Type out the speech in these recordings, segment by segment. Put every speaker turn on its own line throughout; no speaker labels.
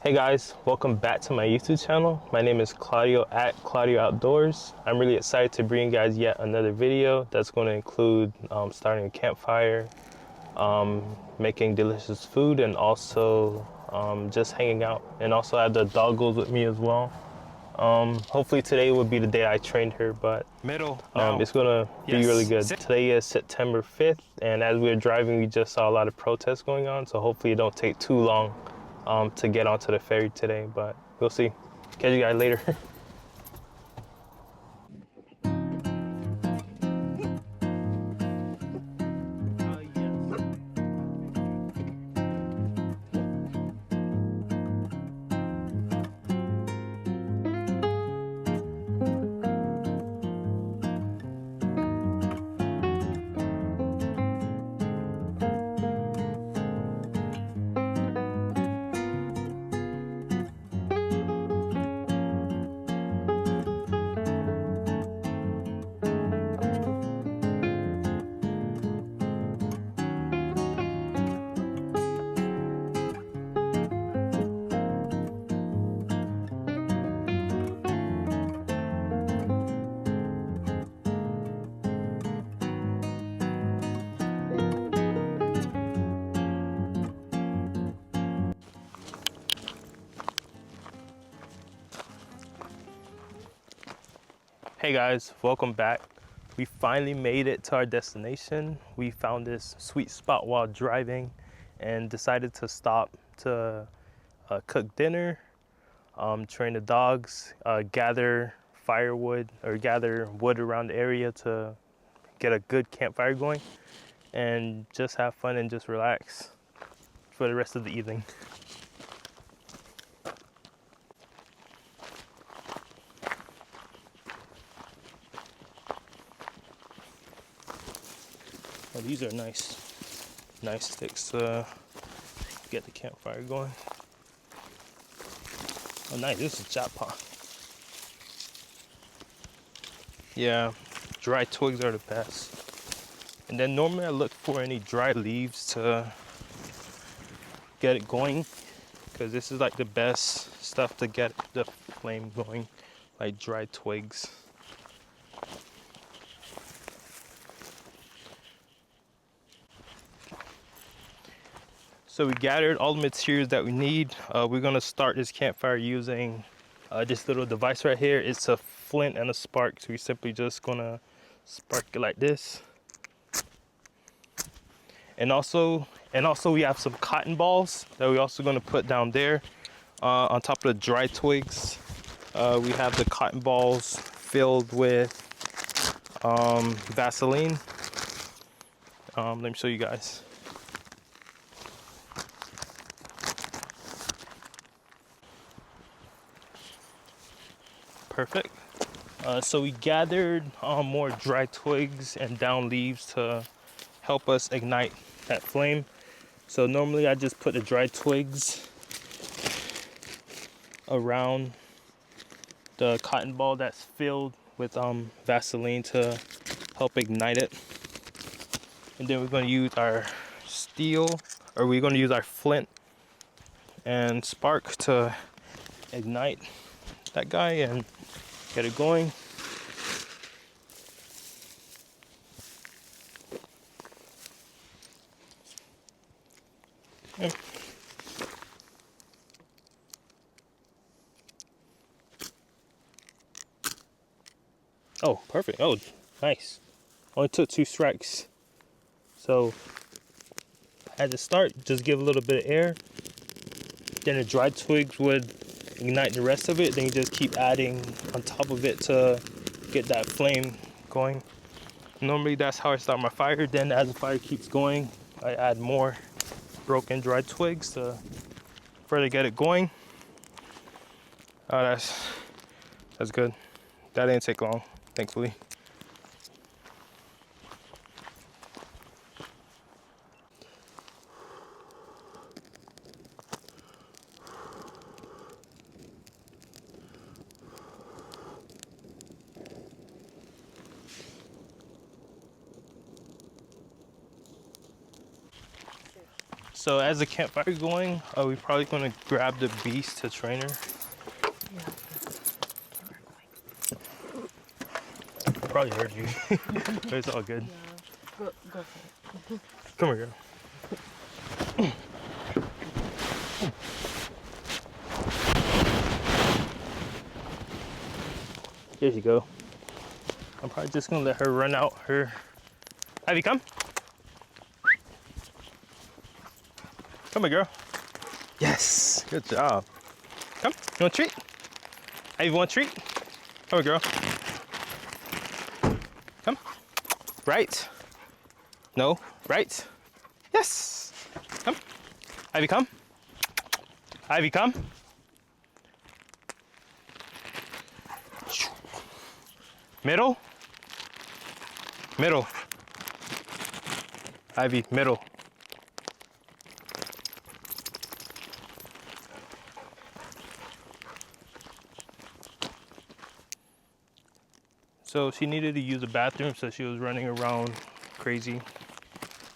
Hey guys, welcome back to my YouTube channel. My name is Claudio at Claudio Outdoors. I'm really excited to bring you guys yet another video that's going to include starting a campfire, making delicious food, and also just hanging out. And also I have the doggos with me as well. Hopefully today will be the day I trained her, but it's gonna be really good. Today is September 5th, and as we were driving, we just saw a lot of protests going on, so hopefully it don't take too long to get onto the ferry today, but we'll see. Catch you guys later. Hey guys, welcome back. We finally made it to our destination. We found this sweet spot while driving and decided to stop to cook dinner, train the dogs, gather firewood or gather wood around the area to get a good campfire going, and just have fun and just relax for the rest of the evening. Oh, these are nice sticks to get the campfire going. Oh, nice, this is chop pot. Yeah, dry twigs are the best. And then normally I look for any dry leaves to get it going, because this is like the best stuff to get the flame going, like dry twigs. So we gathered all the materials that we need. We're gonna start this campfire using this little device right here. It's a flint and a spark. So we simply just gonna spark it like this. And also we have some cotton balls that we're also gonna put down there on top of the dry twigs. We have the cotton balls filled with Vaseline. Let me show you guys. Perfect. So we gathered more dry twigs and down leaves to help us ignite that flame. So normally I just put the dry twigs around the cotton ball that's filled with Vaseline to help ignite it. And then we're going to use our we're going to use our flint and spark to ignite that guy and get it going. Yeah. Oh, perfect. Oh, nice. Only took 2 strikes. So at the start, just give a little bit of air. Then the dry twigs would ignite the rest of it. Then you just keep adding on top of it to get that flame going. Normally that's how I start my fire. Then as the fire keeps going, I add more broken dry twigs to further get it going. Oh, that's good. That didn't take long, thankfully. So as the campfire going, we're probably gonna grab the beast to train her.
Yeah.
Probably heard you. But it's all good.
Yeah. Go for it.
Come here, girl. Here you go. I'm probably just gonna let her run out her. Ivy, come. Come here, girl. Yes, good job. Come, you want a treat? Ivy, want a treat? Come here, girl. Come. Right. No, right. Yes. Come. Ivy, come. Ivy, come. Middle. Middle. Ivy, middle. So she needed to use the bathroom, so she was running around crazy.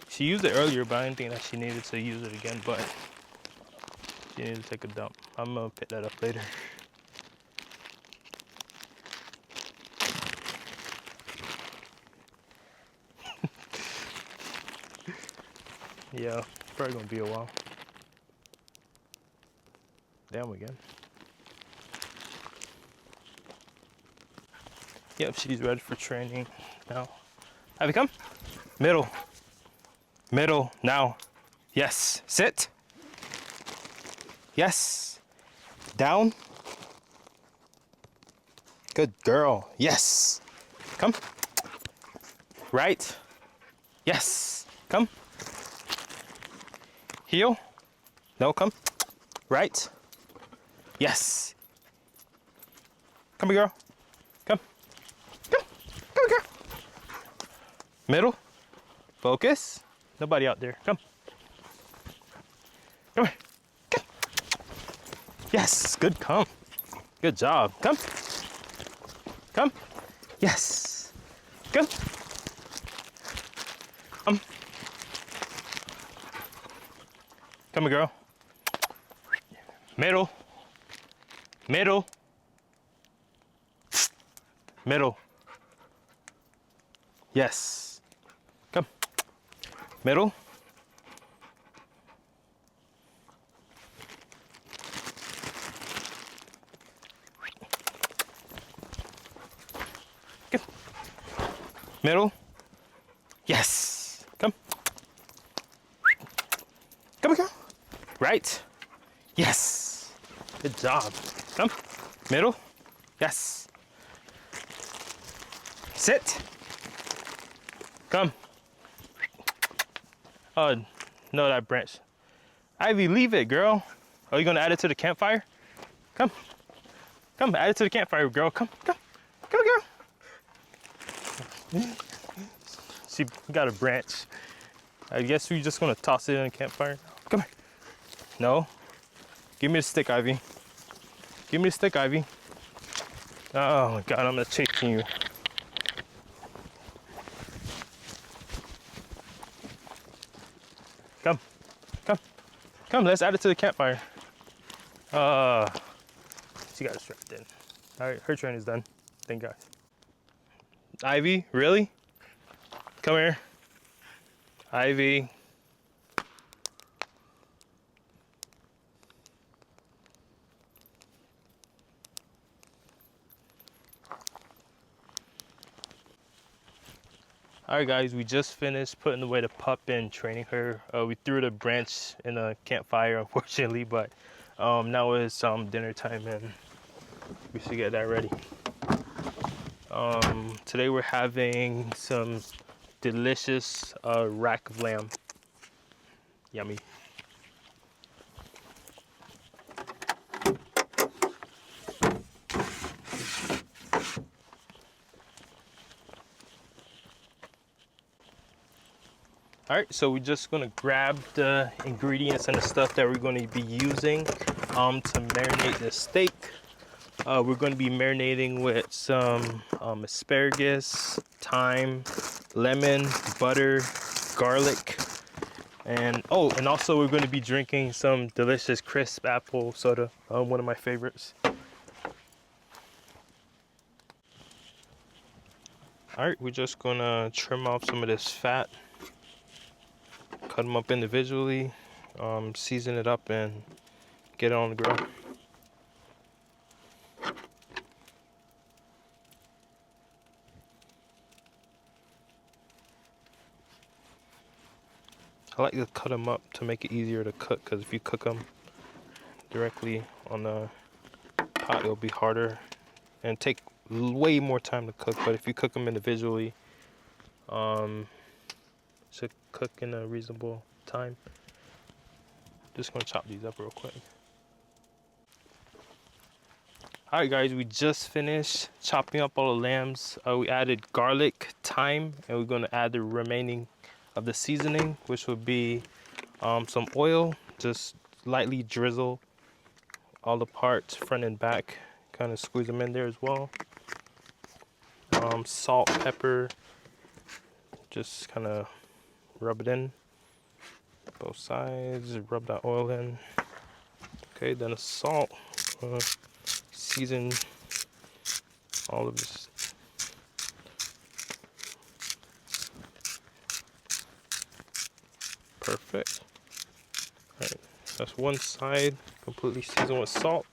She used it earlier, but I didn't think that she needed to use it again, but she needed to take a dump. I'm gonna pick that up later. Yeah, probably gonna be a while. Damn again. Yep, she's ready for training now. Have you come? Middle. Middle, now. Yes, sit. Yes. Down. Good girl. Yes. Come. Right. Yes. Come. Heel. No, come. Right. Yes. Come here, girl. Come. Come. Come here, girl. Middle. Focus. Nobody out there. Come. Come here. Come. Yes. Good come. Good job. Come. Come. Yes. Come. Come here, girl. Middle. Middle. Middle. Yes. Come. Middle. Come. Middle. Yes. Come. Come here, girl. Right. Yes. Good job. Come. Middle. Yes. Sit. Come. Oh, no, that branch. Ivy, leave it, girl. Are you gonna add it to the campfire? Come. Come, add it to the campfire, girl. Come, come. Come, girl. She got a branch. I guess we're just gonna toss it in the campfire. Come here. No. Give me the stick, Ivy. Give me the stick, Ivy. Oh my God, I'm gonna chase you. Come, come, come, let's add it to the campfire. She got it strapped in. All right, her train is done. Thank God. Ivy, really? Come here. Ivy. All right, guys, we just finished putting away the pup and training her. We threw the branch in a campfire, unfortunately, but now it's dinner time and we should get that ready. Today we're having some delicious rack of lamb. Yummy. All right, so we're just gonna grab the ingredients and the stuff that we're gonna be using to marinate the steak. We're gonna be marinating with some asparagus, thyme, lemon, butter, garlic, And oh, and also we're going to be drinking some delicious crisp apple soda, one of my favorites. All right, we're just gonna trim off some of this fat, cut them up individually, season it up, and get it on the grill. I like to cut them up to make it easier to cook, because if you cook them directly on the pot, it'll be harder and take way more time to cook. But if you cook them individually, should cook in a reasonable time. Just gonna chop these up real quick. All right, guys, we just finished chopping up all the lambs. We added garlic, thyme, and we're gonna add the remaining of the seasoning, which would be some oil. Just lightly drizzle all the parts, front and back, kind of squeeze them in there as well. Salt, pepper, just kind of rub it in both sides, rub that oil in. Okay, then the salt, season all of this. Perfect. All right, that's one side completely seasoned with salt.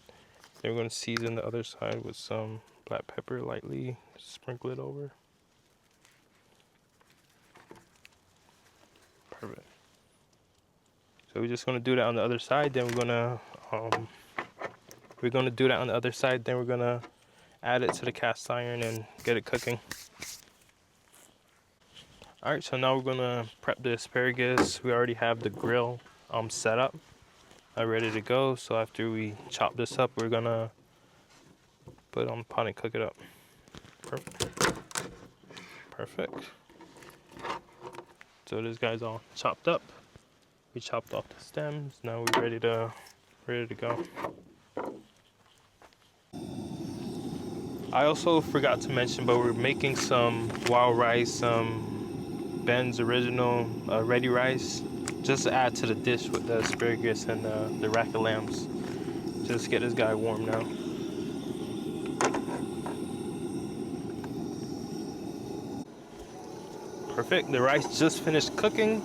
Then we're going to season the other side with some black pepper, lightly sprinkle it over. Perfect. So we're just going to do that on the other side. Then we're going to do that on the other side. Then we're going to add it to the cast iron and get it cooking. All right, so now we're going to prep the asparagus. We already have the grill set up, ready to go. So after we chop this up, we're going to put it on the pot and cook it up. Perfect. So this guy's all chopped up. We chopped off the stems. Now we're ready to go. I also forgot to mention, but we're making some wild rice, some Ben's original ready rice, just to add to the dish with the asparagus and the rack of lambs. Just get this guy warm now. Perfect. The rice just finished cooking.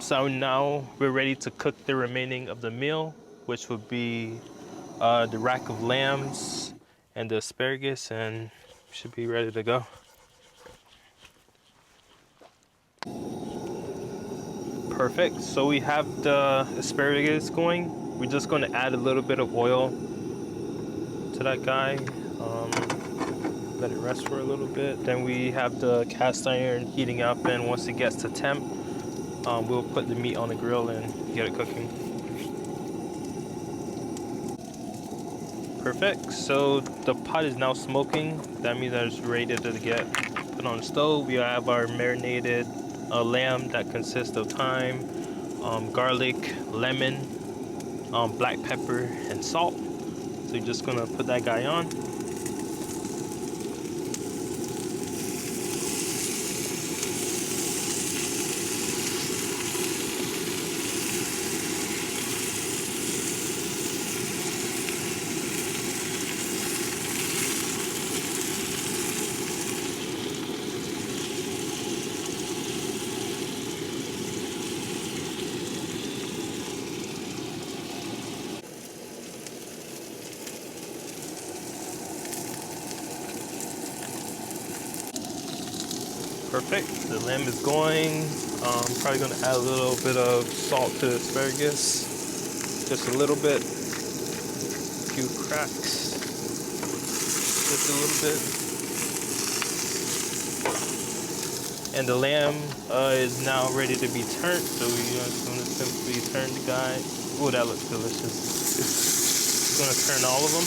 So now we're ready to cook the remaining of the meal, which would be the rack of lambs and the asparagus, and should be ready to go. Perfect. So we have the asparagus going. We're just going to add a little bit of oil to that guy. Let it rest for a little bit. Then we have the cast iron heating up, and once it gets to temp, we'll put the meat on the grill and get it cooking. Perfect. So the pot is now smoking. That means that it's ready to get put on the stove. We have our marinated lamb that consists of thyme, garlic, lemon, black pepper, and salt. So you're just gonna put that guy on. Perfect. The lamb is going. Probably gonna add a little bit of salt to the asparagus. Just a little bit. A few cracks. Just a little bit. And the lamb is now ready to be turned. So we're just gonna simply turn the guy. Oh, that looks delicious. Just gonna turn all of them.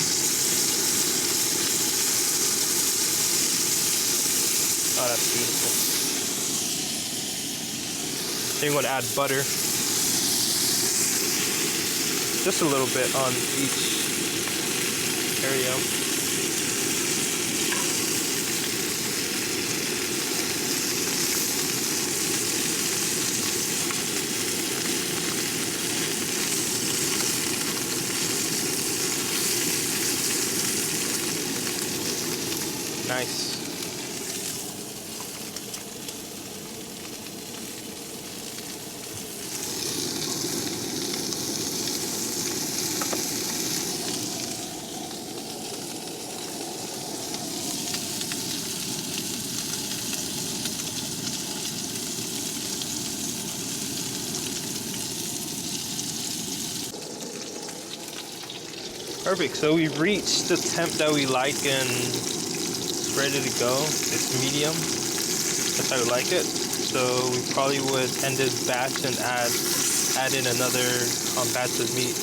Oh, that's beautiful. Then you're going to add butter. Just a little bit on each area. Nice. Perfect, so we've reached the temp that we like and it's ready to go. It's medium, that's how we like it. So we probably would end this batch and add in another batch of meat.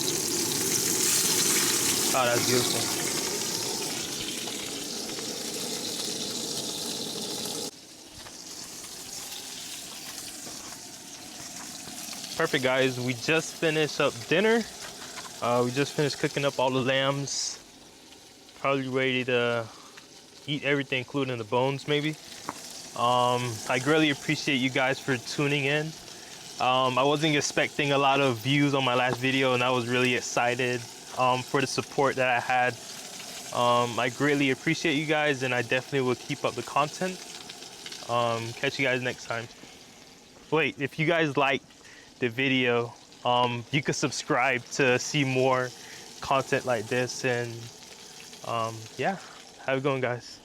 Oh, that's beautiful. Perfect, guys, we just finished up dinner. We just finished cooking up all the lambs. Probably ready to eat everything, including the bones, maybe. I greatly appreciate you guys for tuning in. I wasn't expecting a lot of views on my last video, and I was really excited for the support that I had. I greatly appreciate you guys, and I definitely will keep up the content. Catch you guys next time. Wait, if you guys like the video, you could subscribe to see more content like this, and yeah, have a good one, guys.